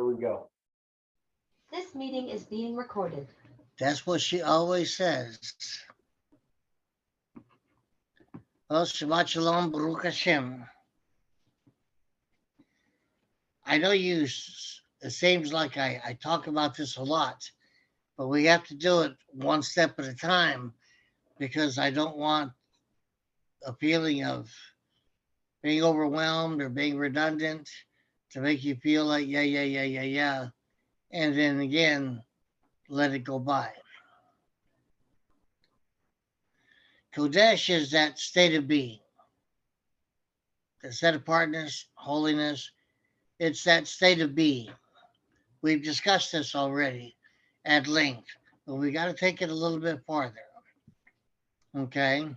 we go. This meeting is being recorded. That's what she always says. Well, Shabbat Shalom, Baruch Hashem. I know it seems like I talk about this a lot, but we have to do it one step at a time because I don't want a feeling of being overwhelmed or being redundant to make you feel like, yeah. And then again, let it go by. Kodesh is that state of being, the set apartness, holiness. It's that state of being. We've discussed this already at length, but we got to take it a little bit farther. Okay?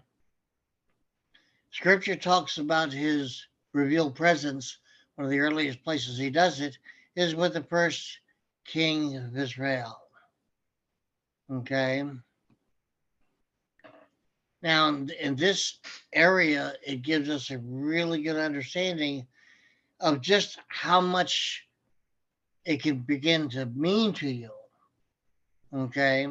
Scripture talks about his revealed presence. One of the earliest places he does it is with the first king of Israel. Okay? Now, in this area, it gives us a really good understanding of just how much it can begin to mean to you. Okay?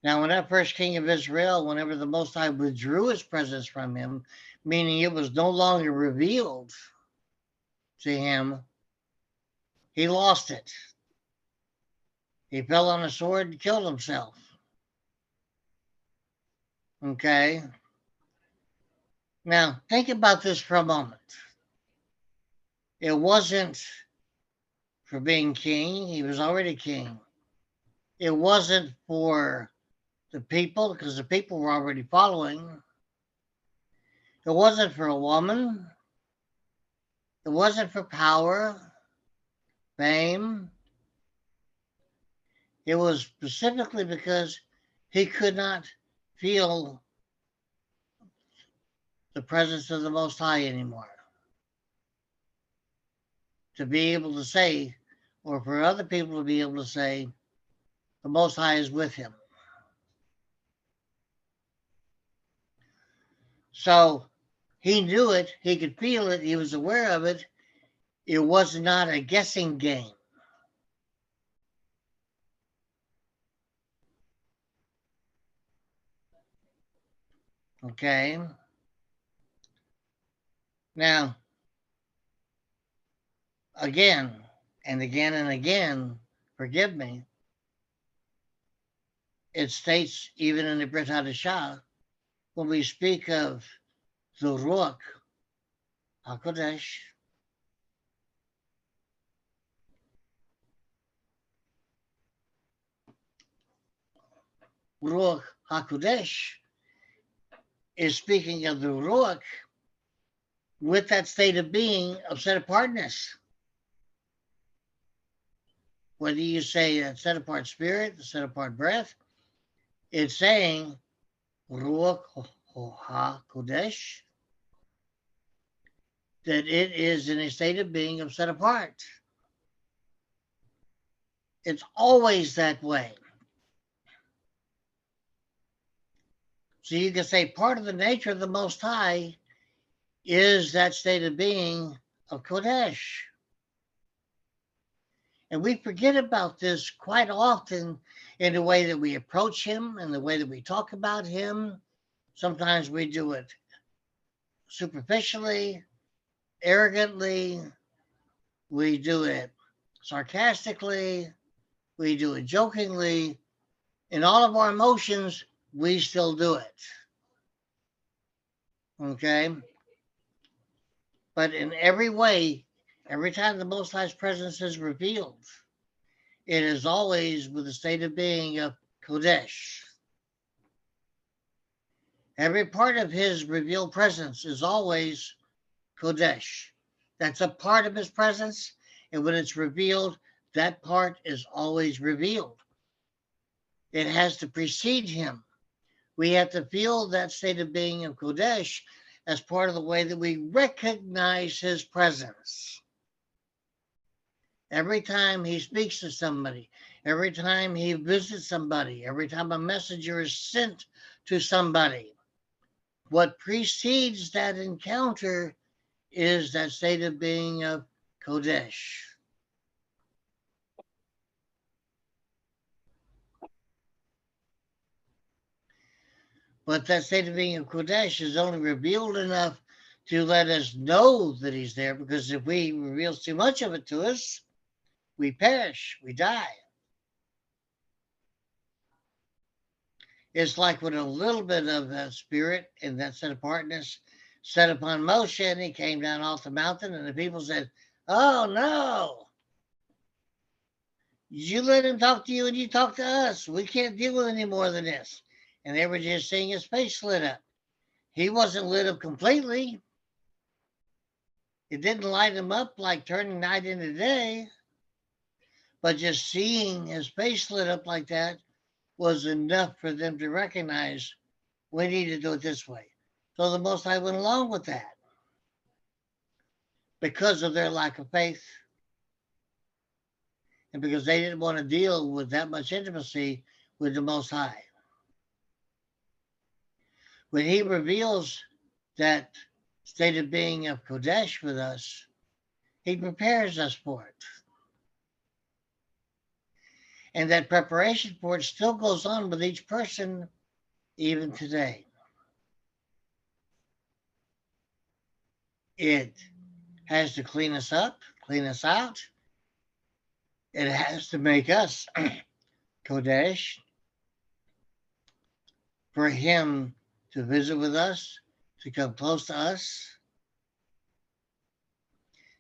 Now, when that first king of Israel, whenever the Most High withdrew his presence from him, meaning it was no longer revealed to him, he lost it. He fell on a sword and killed himself. Okay? Now, think about this for a moment. It wasn't for being king. He was already king. It wasn't for the people, because the people were already following. It wasn't for a woman. It wasn't for power, fame. It was specifically because he could not feel the presence of the Most High anymore. To be able to say, or for other people to be able to say, the Most High is with him. So he knew it, he could feel it, he was aware of it. It was not a guessing game. Okay? Now, again and again, forgive me, it states even in the Brit Hadashah, when we speak of the Ruach HaKodesh, Ruach HaKodesh is speaking of the Ruach with that state of being of set apartness. Whether you say a set apart spirit, a set apart breath, it's saying Ruach HaKodesh, that it is in a state of being of set apart. It's always that way. So you can say part of the nature of the Most High is that state of being of Kodesh. And we forget about this quite often in the way that we approach him and the way that we talk about him. Sometimes we do it superficially, arrogantly, we do it sarcastically, we do it jokingly. In all of our emotions, we still do it. Okay? But in every way, every time the Most High's presence is revealed, it is always with the state of being of Kodesh. Every part of his revealed presence is always Kodesh. That's a part of his presence, and when it's revealed, that part is always revealed. It has to precede him. We have to feel that state of being of Kodesh as part of the way that we recognize his presence. Every time he speaks to somebody, every time he visits somebody, every time a messenger is sent to somebody, what precedes that encounter is that state of being of Kodesh. But that state of being of Kodesh is only revealed enough to let us know that he's there, because if we reveals too much of it to us, we perish, we die. It's like when a little bit of that spirit and that set apartness set upon Moshe, and he came down off the mountain, and the people said, "Oh no, you let him talk to you and you talk to us. We can't deal with any more than this." And they were just seeing his face lit up. He wasn't lit up completely. It didn't light him up like turning night into day, but just seeing his face lit up like that was enough for them to recognize we need to do it this way. So the Most High went along with that because of their lack of faith, and because they didn't want to deal with that much intimacy with the Most High. When he reveals that state of being of Kodesh with us, he prepares us for it. And that preparation for it still goes on with each person, even today. It has to clean us up, clean us out. It has to make us Kodesh for him to visit with us, to come close to us.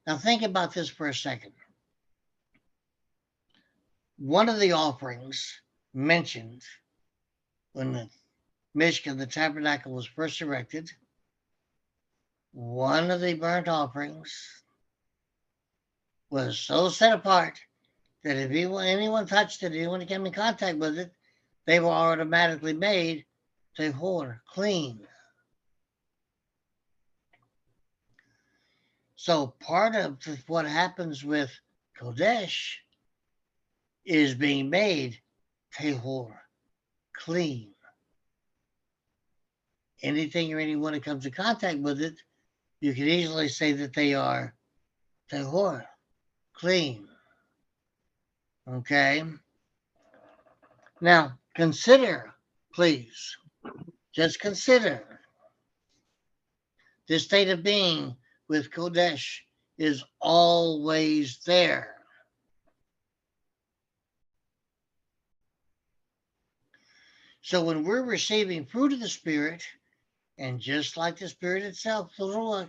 Now think about this for a second. One of the offerings mentioned when the Mishkan, the tabernacle, was first erected, one of the burnt offerings was so set apart that if anyone touched it, anyone came in contact with it, they were automatically made tahor, clean. So part of what happens with Kodesh is being made tahor, clean. Anything or anyone that comes in contact with it, you can easily say that they are tahor, clean. Okay? Now, consider, please, just consider this state of being with Kodesh is always there. So when we're receiving fruit of the Spirit, and just like the Spirit itself, the Ruach,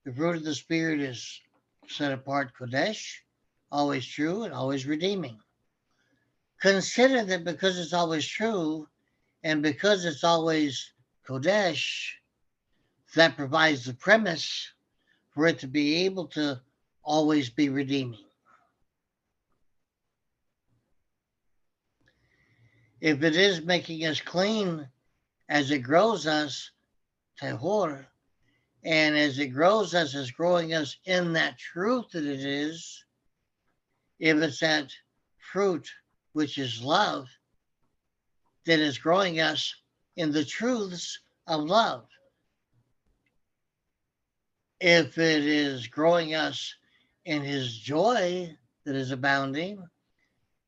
the fruit of the Spirit is set apart Kodesh, always true and always redeeming. Consider that because it's always true and because it's always Kodesh, that provides the premise for it to be able to always be redeeming. If it is making us clean as it grows us, tahor, and as it grows us, it's growing us in that truth that it is, if it's that fruit which is love, then it's growing us in the truths of love. If it is growing us in his joy that is abounding,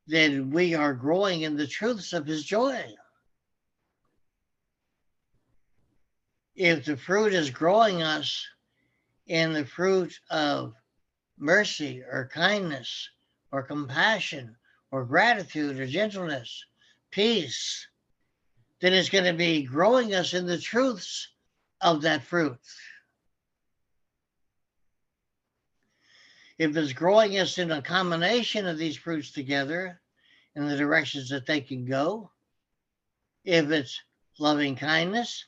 then we are growing in the truths of his joy. If the fruit is growing us in the fruit of mercy or kindness or compassion or gratitude or gentleness, peace, then it's going to be growing us in the truths of that fruit. If it's growing us in a combination of these fruits together in the directions that they can go, if it's loving kindness,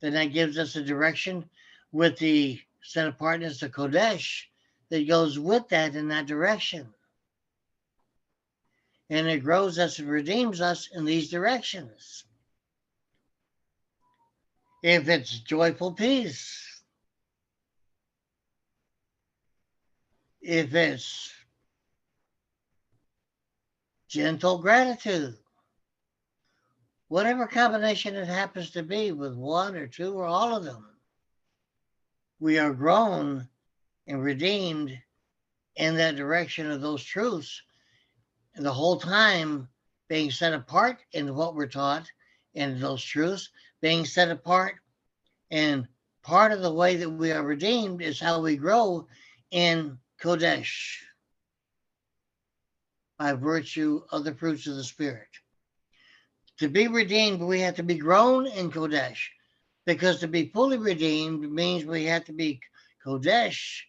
then that gives us a direction with the set apartness of Kodesh that goes with that in that direction. And it grows us and redeems us in these directions. If it's joyful peace, if it's gentle gratitude, whatever combination it happens to be with one or two or all of them, we are grown and redeemed in that direction of those truths, and the whole time being set apart in what we're taught in those truths, being set apart. And part of the way that we are redeemed is how we grow in Kodesh by virtue of the fruits of the Spirit. To be redeemed, we have to be grown in Kodesh, because to be fully redeemed means we have to be Kodesh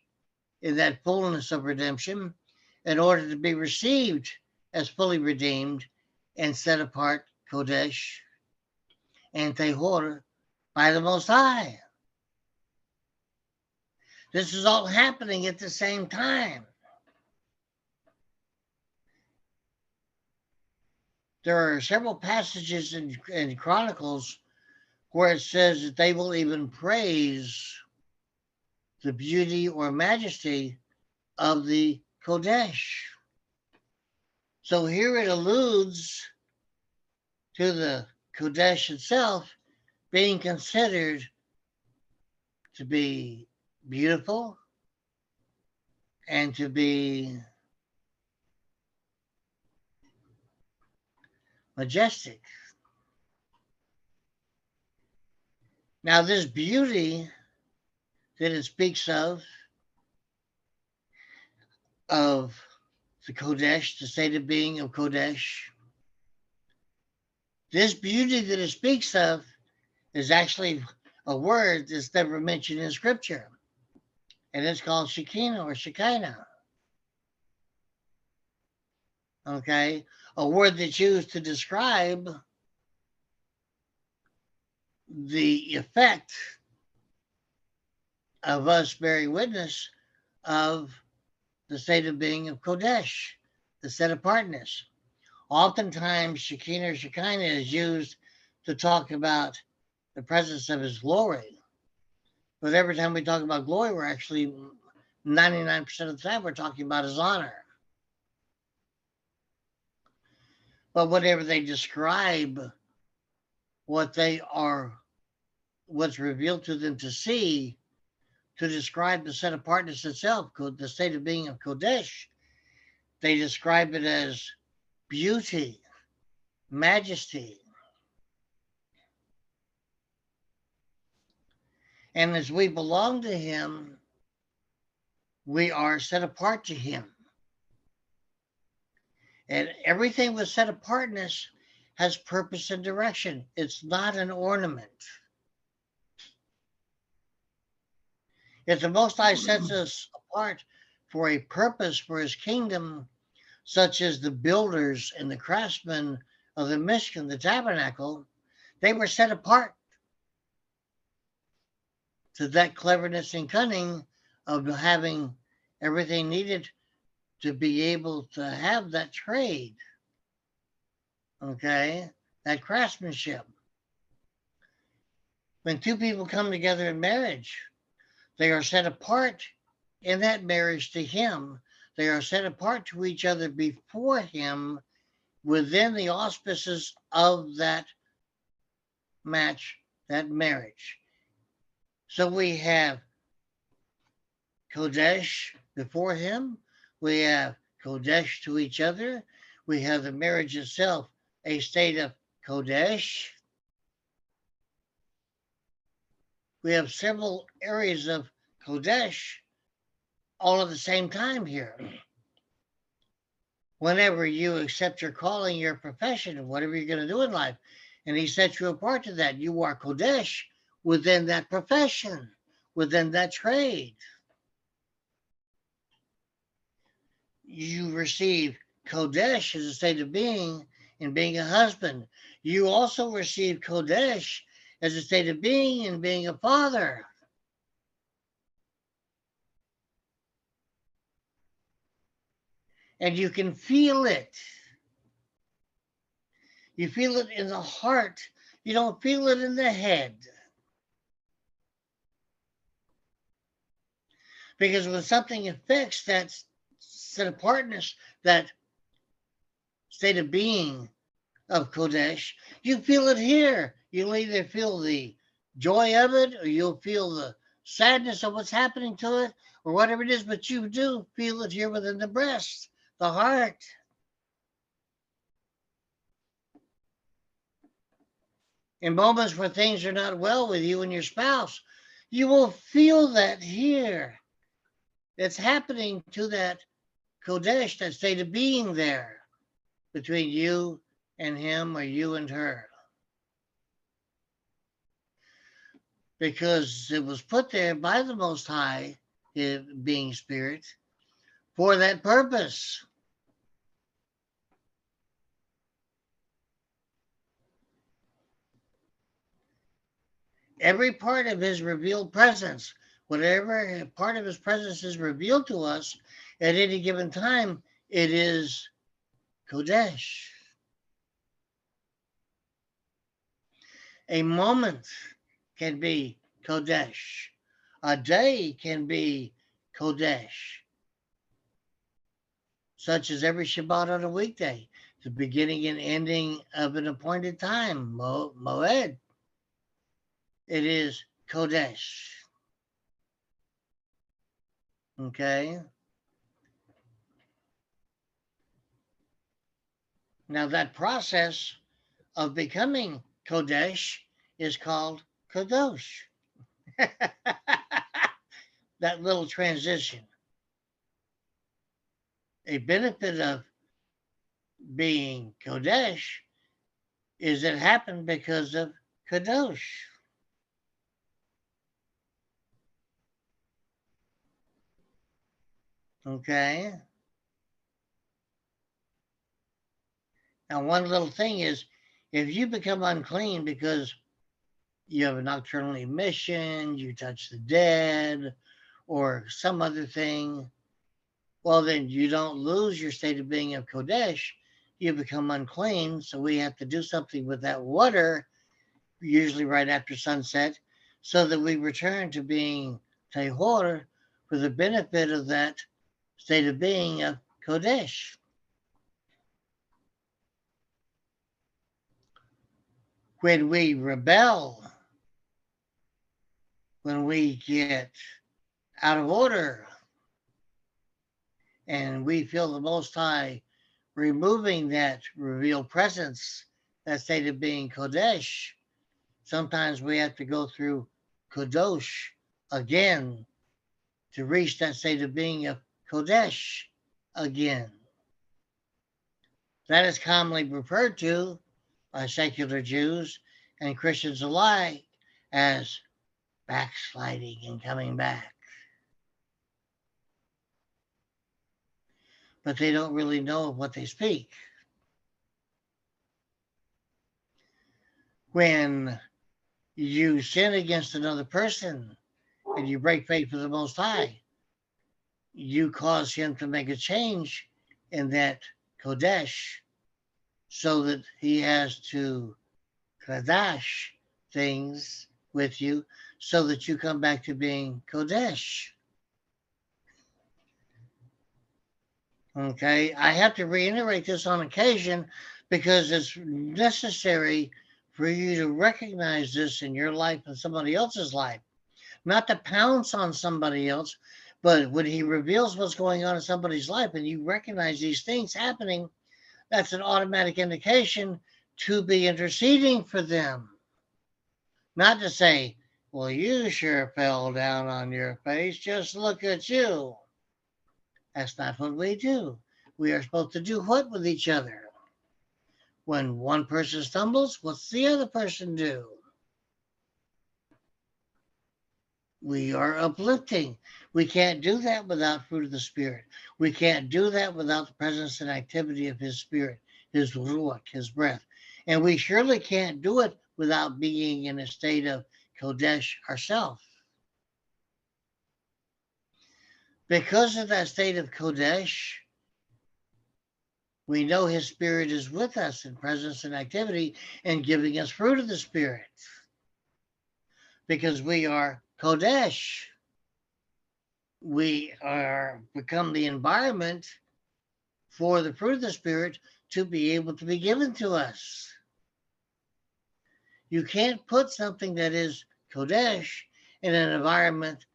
in that fullness of redemption in order to be received as fully redeemed and set apart Kodesh and Tehor by the Most High. This is all happening at the same time. There are several passages in Chronicles where it says that they will even praise the beauty or majesty of the Kodesh. So here it alludes to the Kodesh itself being considered to be beautiful and to be majestic. Now, this beauty that it speaks of the Kodesh, the state of being of Kodesh, this beauty that it speaks of is actually a word that's never mentioned in Scripture, and it's called Shekinah or Shekinah. Okay, a word that's used to describe the effect of us bearing witness of the state of being of Kodesh, the set apartness. Oftentimes, Shekinah or Shekinah is used to talk about the presence of His glory. But every time we talk about glory, we're actually 99% of the time we're talking about His honor. But whenever they describe what they are, what's revealed to them to see, to describe the set apartness itself, the state of being of Kodesh, they describe it as beauty, majesty. And as we belong to Him, we are set apart to Him. And everything with set apartness has purpose and direction. It's not an ornament. If the Most High sets us apart for a purpose for His kingdom, such as the builders and the craftsmen of the Mishkan, the tabernacle, they were set apart to that cleverness and cunning of having everything needed to be able to have that trade, okay, that craftsmanship. When two people come together in marriage, they are set apart in that marriage to Him. They are set apart to each other before Him within the auspices of that match, that marriage. So we have Kodesh before Him, we have Kodesh to each other, we have the marriage itself, a state of Kodesh. We have several areas of Kodesh all at the same time here. Whenever you accept your calling, your profession, whatever you're going to do in life, and He sets you apart to that, you are Kodesh within that profession, within that trade. You receive Kodesh as a state of being in being a husband. You also receive Kodesh as a state of being in being a father. And you can feel it. You feel it in the heart. You don't feel it in the head. Because when something affects that set apartness, that state of being of Kodesh, you feel it here. You'll either feel the joy of it, or you'll feel the sadness of what's happening to it, or whatever it is, but you do feel it here within the breast, the heart. In moments where things are not well with you and your spouse, you will feel that here. It's happening to that Kodesh, that state of being there between you and him or you and her. Because it was put there by the Most High, being spirit, for that purpose. Every part of his revealed presence, whatever part of his presence is revealed to us at any given time, it is Kodesh. A moment can be Kodesh. A day can be Kodesh, such as every Shabbat on a weekday, the beginning and ending of an appointed time, Moed. It is Kodesh. Okay? Now, that process of becoming Kodesh is called Kadosh. That little transition. A benefit of being Kodesh is it happened because of Kadosh. Okay? Now, one little thing is if you become unclean because you have a nocturnal emission, you touch the dead, or some other thing, well, then you don't lose your state of being of Kodesh. You become unclean. So we have to do something with that water, usually right after sunset, so that we return to being Tehor for the benefit of that state of being of Kodesh. When we rebel, when we get out of order, and we feel the Most High removing that revealed presence, that state of being Kodesh, sometimes we have to go through Kadosh again to reach that state of being of Kodesh again. That is commonly referred to by secular Jews and Christians alike as backsliding and coming back. But they don't really know what they speak. When you sin against another person and you break faith with the Most High, you cause him to make a change in that Kodesh so that he has to Kadash things with you so that you come back to being Kodesh. Okay, I have to reiterate this on occasion because it's necessary for you to recognize this in your life and somebody else's life. Not to pounce on somebody else, but when he reveals what's going on in somebody's life and you recognize these things happening, that's an automatic indication to be interceding for them. Not to say, well, you sure fell down on your face, just look at you. That's not what we do. We are supposed to do what with each other? When one person stumbles, what's the other person do? We are uplifting. We can't do that without fruit of the Spirit. We can't do that without the presence and activity of His Spirit, His Ruach, His breath. And we surely can't do it without being in a state of Kodesh ourselves. Because of that state of Kodesh, we know His Spirit is with us in presence and activity and giving us fruit of the Spirit. Because we are Kodesh. We are become the environment for the fruit of the Spirit to be able to be given to us. You can't put something that is Kodesh in an environment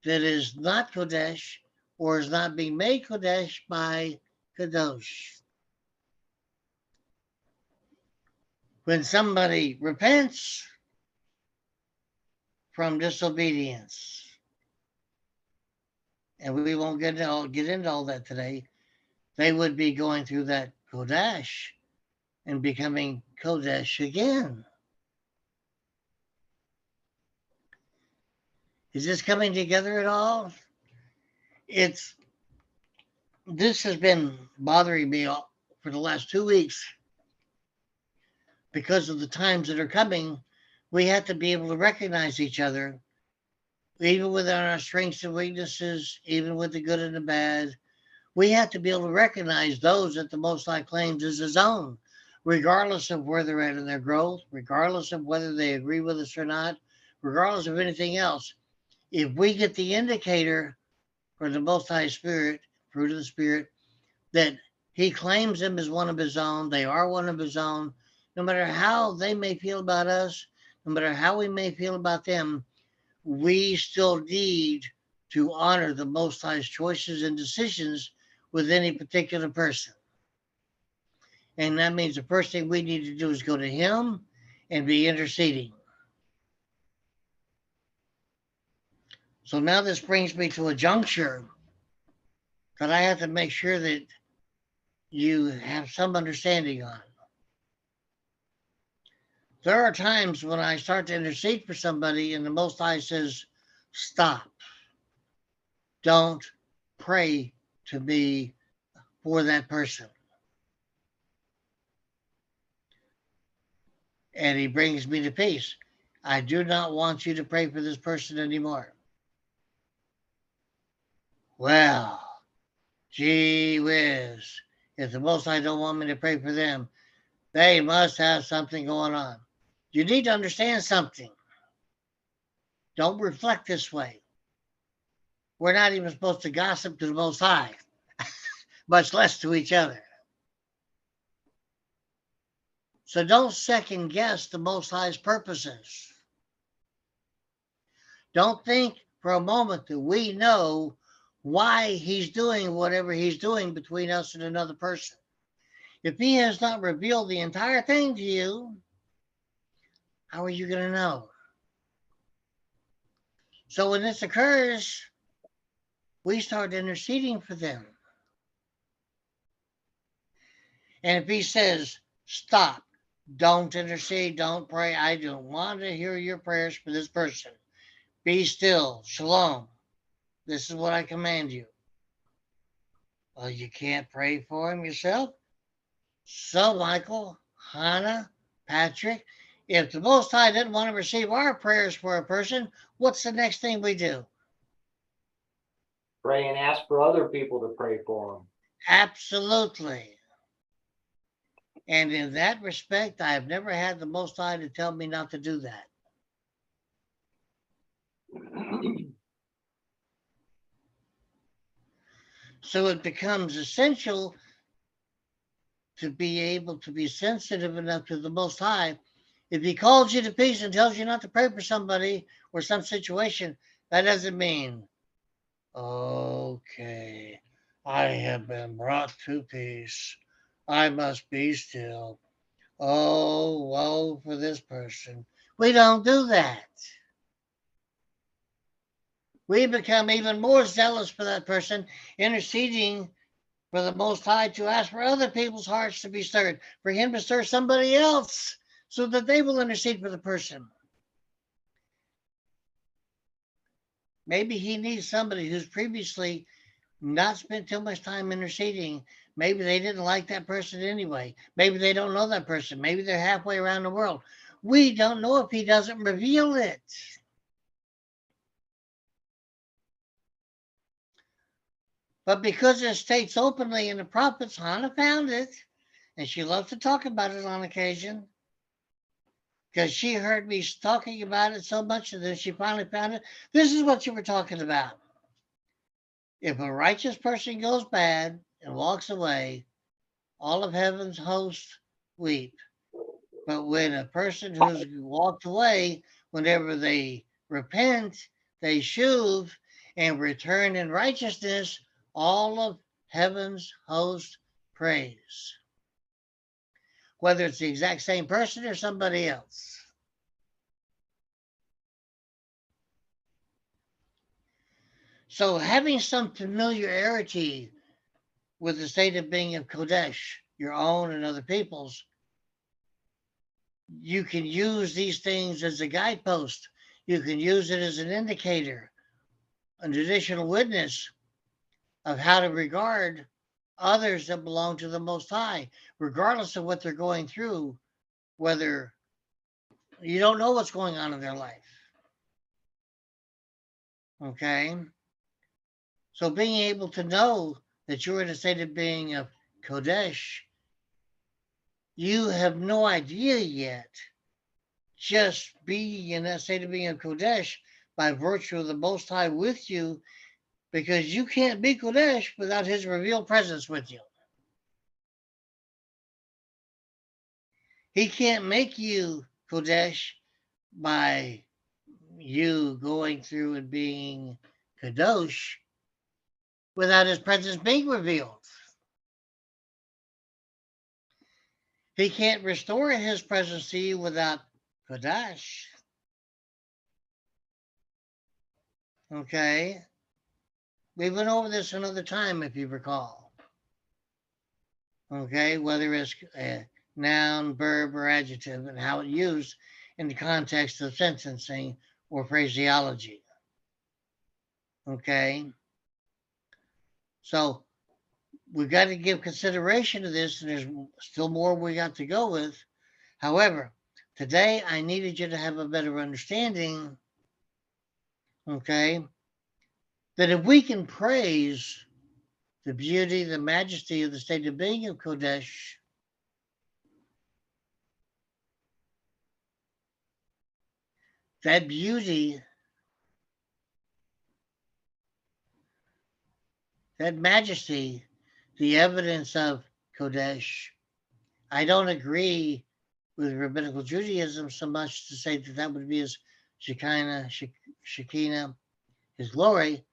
that is not Kodesh or is not being made Kodesh by Kadosh. When somebody repents from disobedience, and we won't get into all that today, they would be going through that Kodesh and becoming Kodesh again. Is this coming together at all? It's this has been bothering me for the last 2 weeks because of the times that are coming. We have to be able to recognize each other, even within our strengths and weaknesses, even with the good and the bad. We have to be able to recognize those that the Most High claims as his own, regardless of where they're at in their growth, regardless of whether they agree with us or not, regardless of anything else. If we get the indicator from the Most High Spirit, fruit of the Spirit, that he claims them as one of his own, they are one of his own, no matter how they may feel about us, no matter how we may feel about them, we still need to honor the Most High's choices and decisions with any particular person. And that means the first thing we need to do is go to him and be interceding. So now this brings me to a juncture that I have to make sure that you have some understanding on. There are times when I start to intercede for somebody and the Most High says, stop. Don't pray to me for that person. And he brings me to peace. I do not want you to pray for this person anymore. Well, gee whiz. If the Most High don't want me to pray for them, they must have something going on. You need to understand something. Don't reflect this way. We're not even supposed to gossip to the Most High, much less to each other. So don't second guess the Most High's purposes. Don't think for a moment that we know why he's doing whatever he's doing between us and another person. If he has not revealed the entire thing to you, how are you going to know? So when this occurs, we start interceding for them. And if he says, stop, don't intercede, don't pray, I don't want to hear your prayers for this person. Be still, shalom. This is what I command you. Well, you can't pray for him yourself? So, Michael, Hannah, Patrick, if the Most High didn't want to receive our prayers for a person, what's the next thing we do? Pray and ask for other people to pray for them. Absolutely. And in that respect, I have never had the Most High to tell me not to do that. So it becomes essential to be able to be sensitive enough to the Most High. If he calls you to peace and tells you not to pray for somebody or some situation, that doesn't mean, okay, I have been brought to peace. I must be still. Oh, woe for this person. We don't do that. We become even more zealous for that person, interceding for the Most High to ask for other people's hearts to be stirred, for him to stir somebody else so that they will intercede for the person. Maybe he needs somebody who's previously not spent too much time interceding. Maybe they didn't like that person anyway. Maybe they don't know that person. Maybe they're halfway around the world. We don't know if he doesn't reveal it. But because it states openly in the prophets, Hannah found it, and she loves to talk about it on occasion, because she heard me talking about it so much, and then she finally found it. This is what you were talking about. If a righteous person goes bad and walks away, all of heaven's hosts weep. But when a person who's walked away, whenever they repent, they shuv and return in righteousness, all of heaven's host praise. whether it's the exact same person or somebody else. So having some familiarity with the state of being of Kodesh, your own and other people's, you can use these things as a guidepost. You can use it as an indicator, an additional witness of how to regard others that belong to the Most High, regardless of what they're going through, whether you don't know what's going on in their life. Okay? So being able to know that you're in a state of being of Kodesh, you have no idea yet. Just being in that state of being of Kodesh by virtue of the Most High with you, because you can't be Kodesh without his revealed presence with you. He can't make you Kodesh by you going through and being Kadosh without his presence being revealed. He can't restore his presence to you without Kodesh. Okay? We went over this another time, if you recall. Okay? Whether it's a noun, verb, or adjective, and how it's used in the context of sentencing or phraseology. Okay? So we've got to give consideration to this, and there's still more we got to go with. However, today I needed you to have a better understanding, okay, that if we can praise the beauty, the majesty of the state of being of Kodesh, that beauty, that majesty, the evidence of Kodesh, I don't agree with rabbinical Judaism so much to say that that would be his Shekinah, his glory,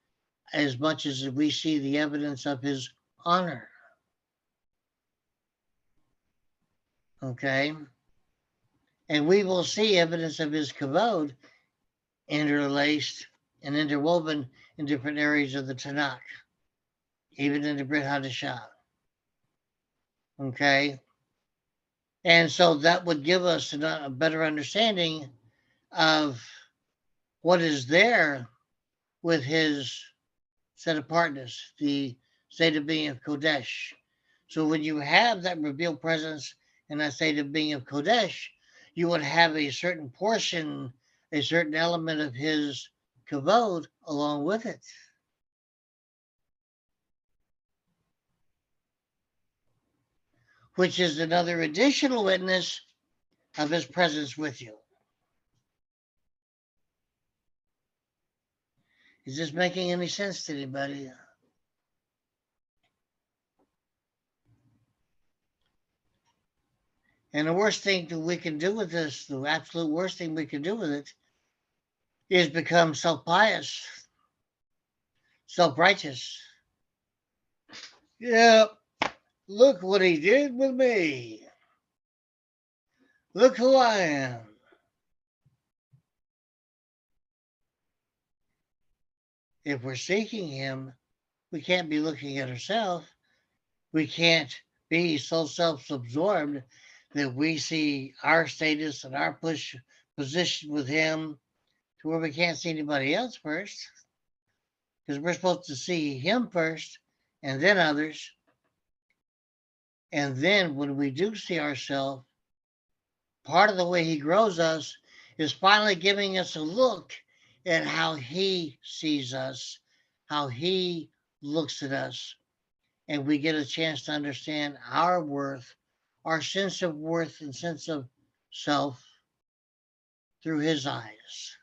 as much as we see the evidence of his honor. Okay? And we will see evidence of his kavod interlaced and interwoven in different areas of the Tanakh, even in the Brit Hadashah. Okay? And so that would give us a better understanding of what is there with his set apartness, the state of being of Kodesh. So when you have that revealed presence in that state of being of Kodesh, you would have a certain portion, a certain element of his kavod along with it. Which is another additional witness of his presence with you. Is this making any sense to anybody? And the worst thing that we can do with this, the absolute worst thing we can do with it, is become self-pious, self-righteous. Yeah, look what he did with me. Look who I am. If we're seeking him, we can't be looking at ourselves. We can't be so self-absorbed that we see our status and our position with him to where we can't see anybody else first. Because we're supposed to see him first and then others. And then when we do see ourselves, part of the way he grows us is finally giving us a look at how he sees us, how he looks at us, and we get a chance to understand our worth, our sense of worth and sense of self through his eyes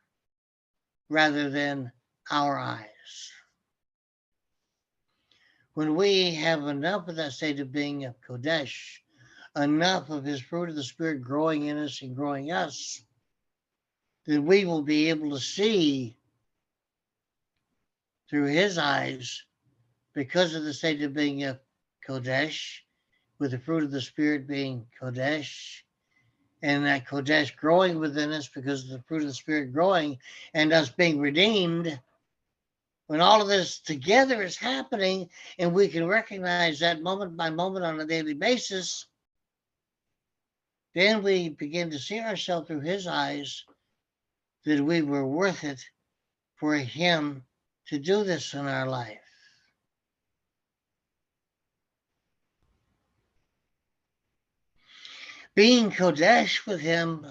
rather than our eyes. When we have enough of that state of being of Kodesh, enough of his fruit of the Spirit growing in us and growing us, then we will be able to see through his eyes, because of the state of being of Kodesh, with the fruit of the Spirit being Kodesh, and that Kodesh growing within us because of the fruit of the Spirit growing and us being redeemed. When all of this together is happening and we can recognize that moment by moment on a daily basis, then we begin to see ourselves through his eyes, that we were worth it for him to do this in our life. Being Kodesh with him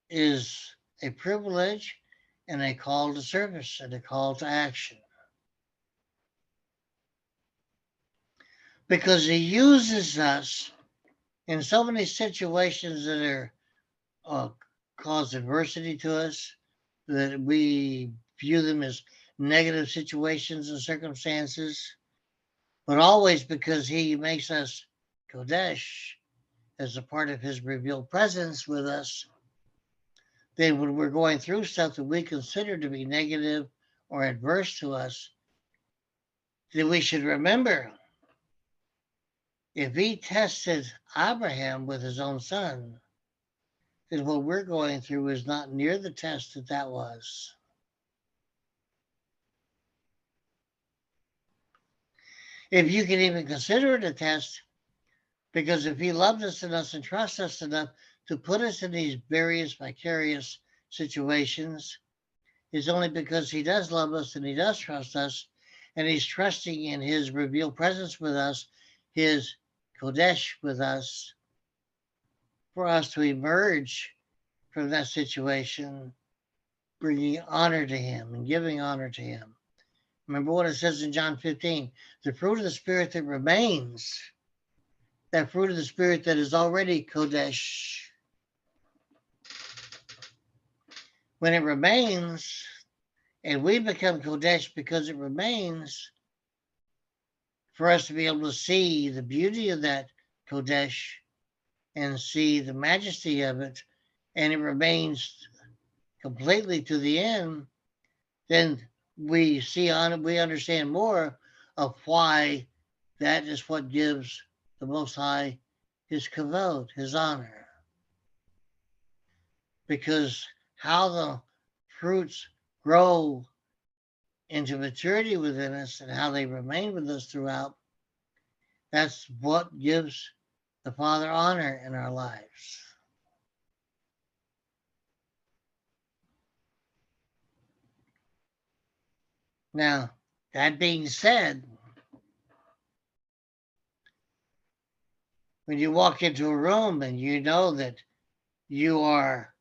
is a privilege and a call to service and a call to action. Because he uses us in so many situations that are cause adversity to us, that we view them as negative situations and circumstances, but always because he makes us Kodesh as a part of his revealed presence with us. Then when we're going through stuff that we consider to be negative or adverse to us, then we should remember, if he tested Abraham with his own son, then what we're going through is not near the test that was. If you can even consider it a test, because if he loved us enough and trusts us enough to put us in these various vicarious situations, it's only because he does love us and he does trust us, and he's trusting in his revealed presence with us, his Kodesh with us, for us to emerge from that situation, bringing honor to him and giving honor to him. Remember what it says in John 15, the fruit of the Spirit that remains, that fruit of the Spirit that is already Kodesh, when it remains, and we become Kodesh because it remains, for us to be able to see the beauty of that Kodesh and see the majesty of it, and it remains completely to the end, then we see on it, we understand more of why that is what gives the Most High his kavod, his honor. Because how the fruits grow into maturity within us and how they remain with us throughout, that's what gives the Father honor in our lives. Now, that being said, when you walk into a room and you know that you are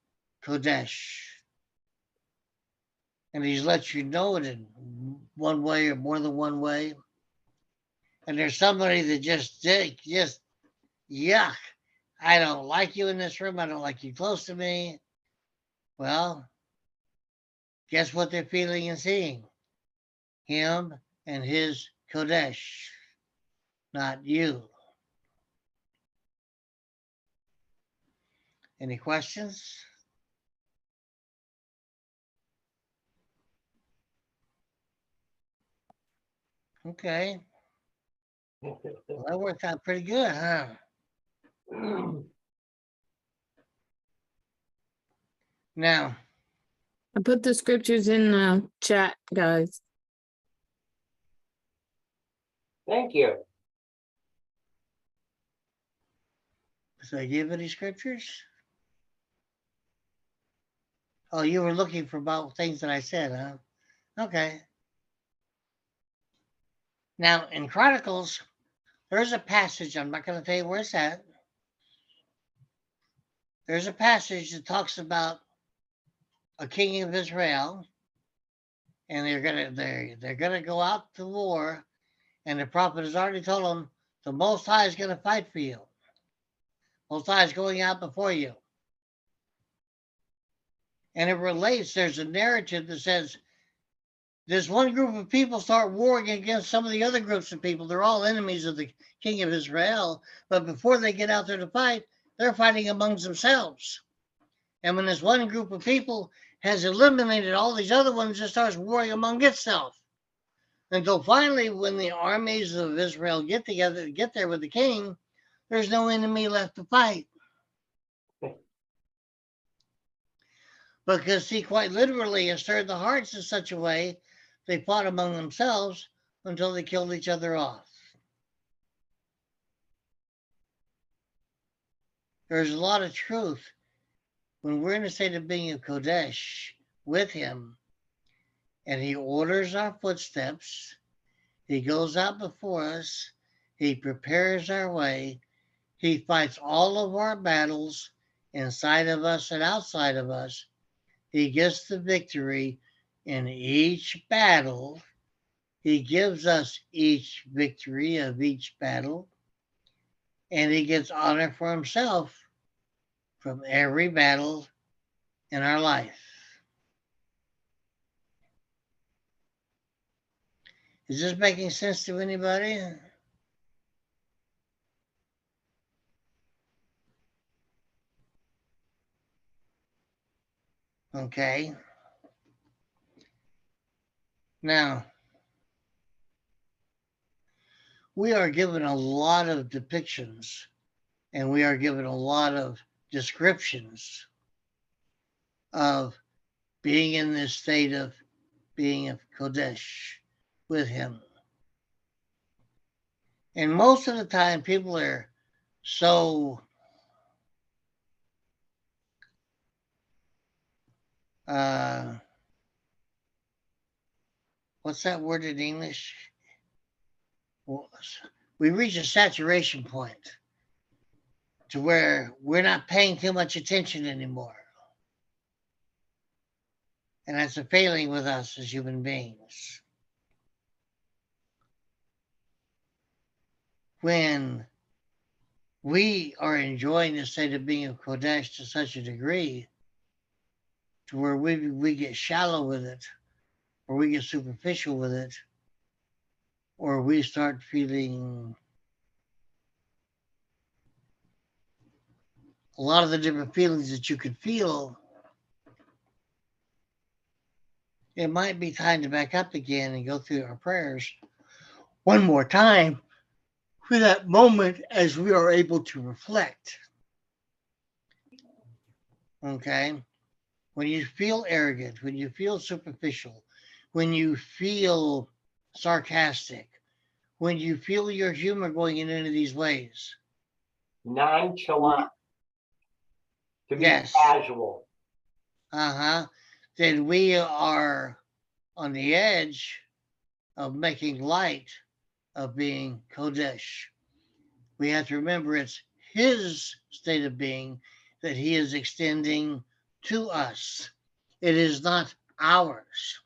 Kodesh, and he's let you know it in one way or more than one way, and there's somebody that just yuck, I don't like you in this room, I don't like you close to me. Well, guess what they're feeling and seeing? Him and his Kodesh, not you. Any questions? Okay. Well, that worked out pretty good, huh? Now, I put the scriptures in the chat, guys. Thank you. did I give any scriptures? Oh, you were looking for about things that I said, huh? Okay. Now, in Chronicles, there's a passage, I'm not going to tell you where it's at. There's a passage that talks about a king of Israel, and they're gonna go out to war, and the prophet has already told them the Most High is going to fight for you. Most High is going out before you. And it relates, there's a narrative that says this one group of people start warring against some of the other groups of people. They're all enemies of the king of Israel, but before they get out there to fight, they're fighting amongst themselves. And when this one group of people has eliminated all these other ones, it starts warring among itself. Until finally, when the armies of Israel get together, get there with the king, there's no enemy left to fight. Because he quite literally has stirred the hearts in such a way, they fought among themselves until they killed each other off. There's a lot of truth when we're in a state of being of Kodesh with him, and he orders our footsteps, he goes out before us, he prepares our way, he fights all of our battles inside of us and outside of us. He gets the victory in each battle. He gives us each victory of each battle, and he gets honor for himself from every battle in our life. Is this making sense to anybody? Okay. Now, we are given a lot of depictions and we are given a lot of descriptions of being in this state of being of Kodesh with him. And most of the time, people are so what's that word in English? We reach a saturation point to where we're not paying too much attention anymore. And that's a failing with us as human beings. When we are enjoying the state of being of Kodesh to such a degree to where we get shallow with it, or we get superficial with it, or we start feeling a lot of the different feelings that you could feel, it might be time to back up again and go through our prayers one more time for that moment as we are able to reflect. Okay? When you feel arrogant, when you feel superficial, when you feel sarcastic, when you feel your humor going in any of these ways. Nonchalant. To be Yes. casual. Then we are on the edge of making light of being Kodesh. We have to remember it's his state of being that he is extending to us. It is not ours.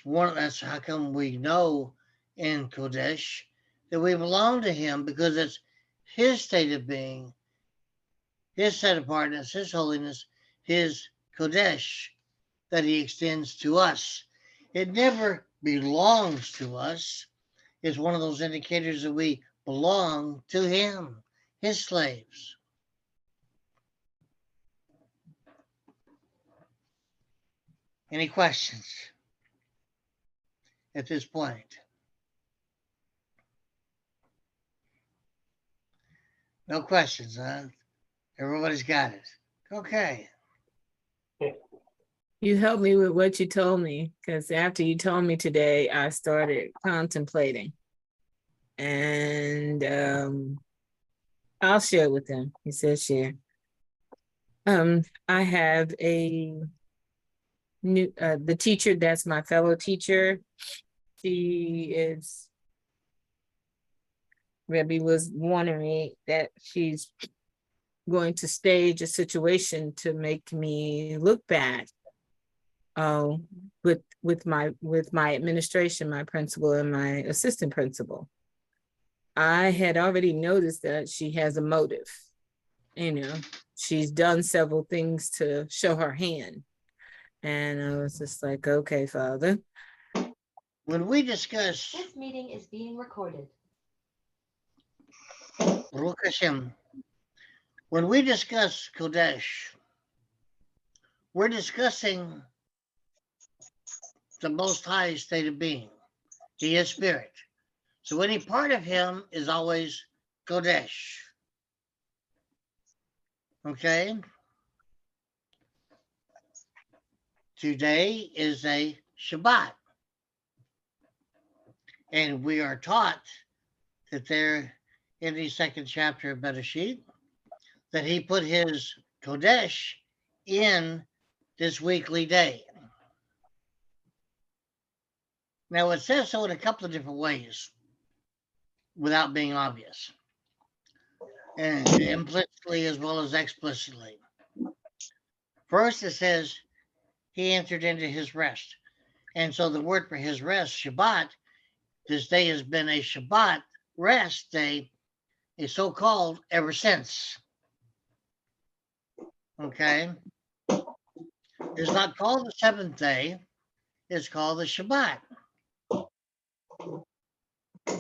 That's how come we know in Kodesh that we belong to him, because it's his state of being, his set apartness, his holiness, his Kodesh that he extends to us. It never belongs to us. It's one of those indicators that we belong to him, his slaves. Any questions at this point? No questions, huh? Everybody's got it. Okay. You helped me with what you told me, because after you told me today, I started contemplating. And I'll share with him. He said share. I have a new the teacher that's my fellow teacher. Rebbe was warning me that she's going to stage a situation to make me look bad. With my administration, my principal and my assistant principal. I had already noticed that she has a motive. She's done several things to show her hand. And I was just like, okay, Father. When we discuss This meeting is being recorded. Baruch Hashem, when we discuss Kodesh, we're discussing the Most High state of being. He is spirit. So any part of him is always Kodesh. Okay? Today is a Shabbat. And we are taught that there in the second chapter of Bereshit, that he put his Kodesh in this weekly day. Now it says so in a couple of different ways without being obvious, and implicitly as well as explicitly. First, it says he entered into his rest. And so the word for his rest, Shabbat, this day has been a Shabbat rest day, a so-called ever since. Okay? It's not called the seventh day, it's called the Shabbat.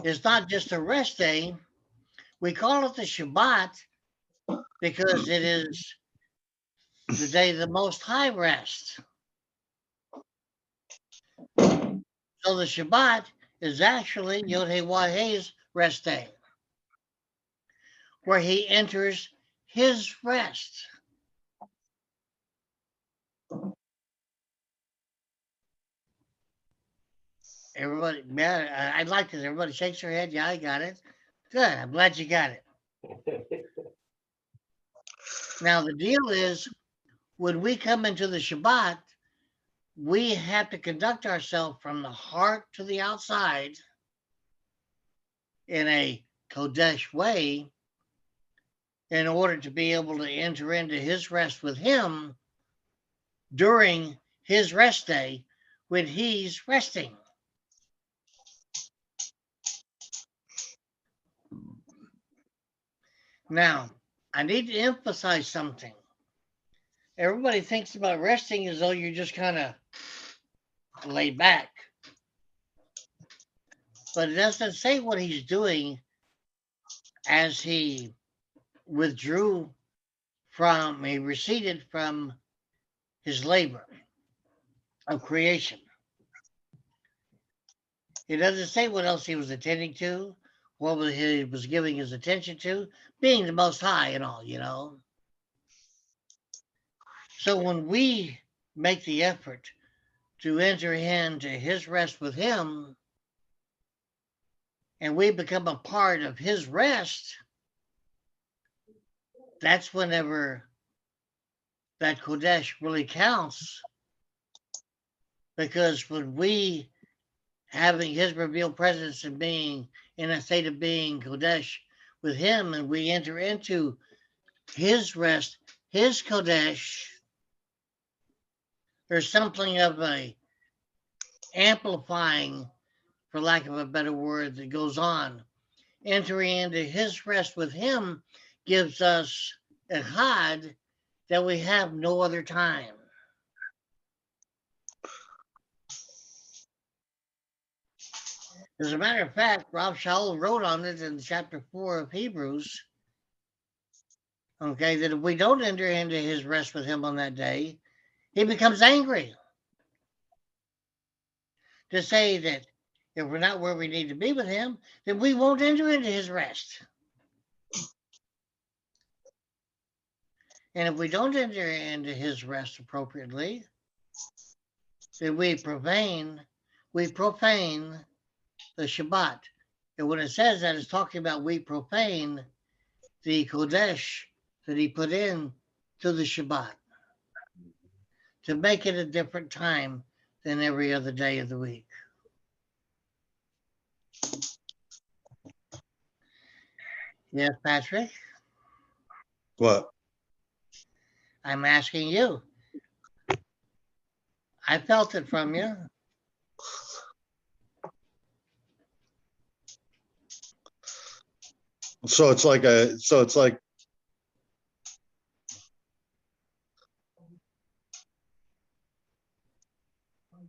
It's not just a rest day. We call it the Shabbat because it is the day the Most High rests. So the Shabbat is actually Yod-Heh-Wah-Heh's rest day, where he enters his rest. Everybody, man, I like this. Everybody shakes their head. Yeah, I got it. Good. I'm glad you got it. Now, the deal is when we come into the Shabbat, we have to conduct ourselves from the heart to the outside in a Kodesh way in order to be able to enter into his rest with him during his rest day when he's resting. Now, I need to emphasize something. Everybody thinks about resting as though you're just kind of laid back. But it doesn't say what he's doing as he receded from his labor of creation. It doesn't say what else he was attending to, what he was giving his attention to, being the Most High and all, you know. So when we make the effort to enter into his rest with him, and we become a part of his rest, that's whenever that Kodesh really counts. Because when we, having his revealed presence and being in a state of being Kodesh with him, and we enter into his rest, his Kodesh, there's something of a amplifying, for lack of a better word, that goes on. Entering into his rest with him gives us a chad that we have no other time. As a matter of fact, Rav Shaul wrote on it in chapter 4 of Hebrews, okay, that if we don't enter into his rest with him on that day, he becomes angry. To say that if we're not where we need to be with him, then we won't enter into his rest. And if we don't enter into his rest appropriately, then we profane the Shabbat. And when it says that, it's talking about we profane the Kodesh that he put in to the Shabbat to make it a different time than every other day of the week. Yes, Patrick? What? I'm asking you. I felt it from you. So it's like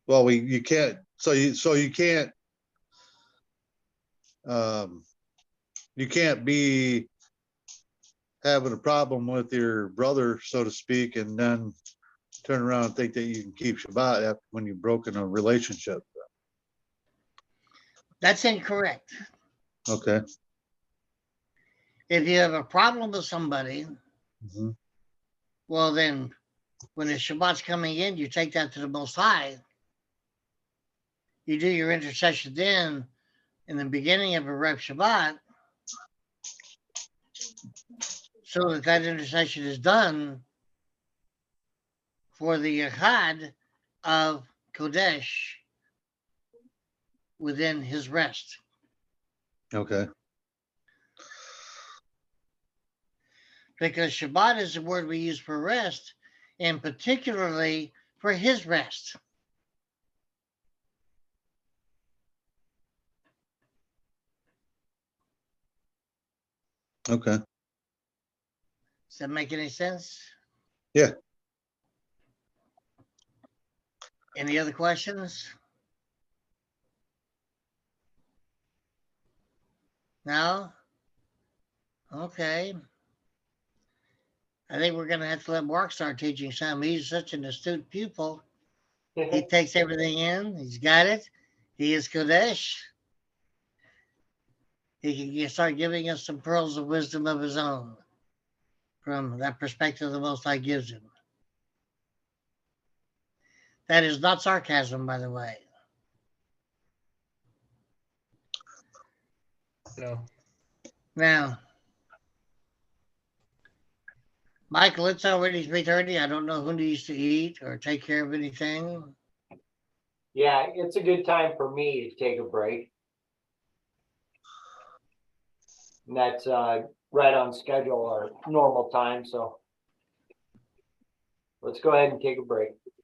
well, you can't, you can't be having a problem with your brother, so to speak, and then turn around and think that you can keep Shabbat after when you've broken a relationship. That's incorrect. Okay. If you have a problem with somebody, Mhm. well, then when the Shabbat's coming in, you take that to the Most High. You do your intercession then in the beginning of a Rev Shabbat, so that that intercession is done for the Echad of Kodesh within his rest. Okay. Because Shabbat is the word we use for rest, and particularly for his rest. Okay. Does that make any sense? Yeah. Any other questions? No? Okay. I think we're going to have to let Mark start teaching some. He's such an astute pupil. He takes everything in. He's got it. He is Kodesh. He can start giving us some pearls of wisdom of his own from that perspective the Most High gives him. That is not sarcasm, by the way. No. Now, Michael, it's already 3:30. I don't know who needs to eat or take care of anything. Yeah, it's a good time for me to take a break. And that's right on schedule or normal time, so let's go ahead and take a break.